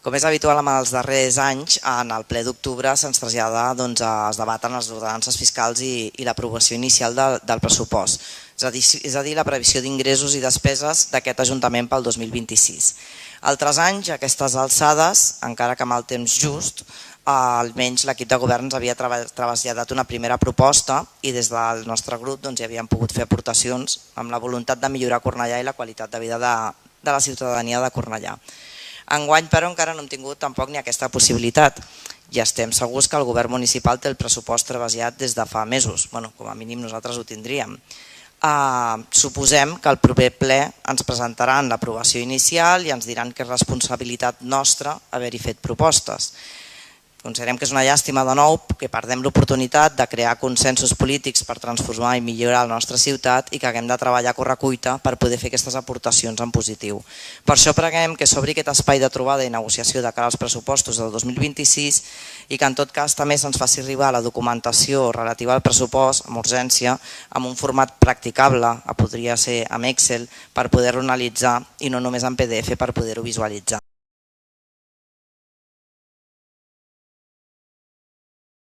Com és habitual en els darrers anys, en el ple d'octubre se'ns trasllada, es debaten les ordenances fiscals i l'aprovació inicial del pressupost, és a dir, la previsió d'ingressos i despeses d'aquest Ajuntament pel 2026. Altres anys, a aquestes alçades, encara que amb el temps just, almenys l'equip de govern ens havia traslladat una primera proposta i des del nostre grup hi havíem pogut fer aportacions amb la voluntat de millorar Cornellà i la qualitat de vida de la ciutadania de Cornellà. Enguany, però, encara no hem tingut tampoc ni aquesta possibilitat i estem segurs que el govern municipal té el pressupost treballat des de fa mesos. Com a mínim nosaltres ho tindríem. Suposem que el proper ple ens presentaran l'aprovació inicial i ens diran que és responsabilitat nostra haver-hi fet propostes. Considerem que és una llàstima de nou que perdem l'oportunitat de crear consensos polítics per transformar i millorar la nostra ciutat i que haguem de treballar a correcuita per poder fer aquestes aportacions en positiu. Per això preguem que s'obri aquest espai de trobada i negociació de cara als pressupostos del 2026 i que en tot cas també se'ns faci arribar la documentació relativa al pressupost amb urgència, amb un format practicable, podria ser amb Excel, per poder-lo analitzar i no només en PDF per poder-ho visualitzar.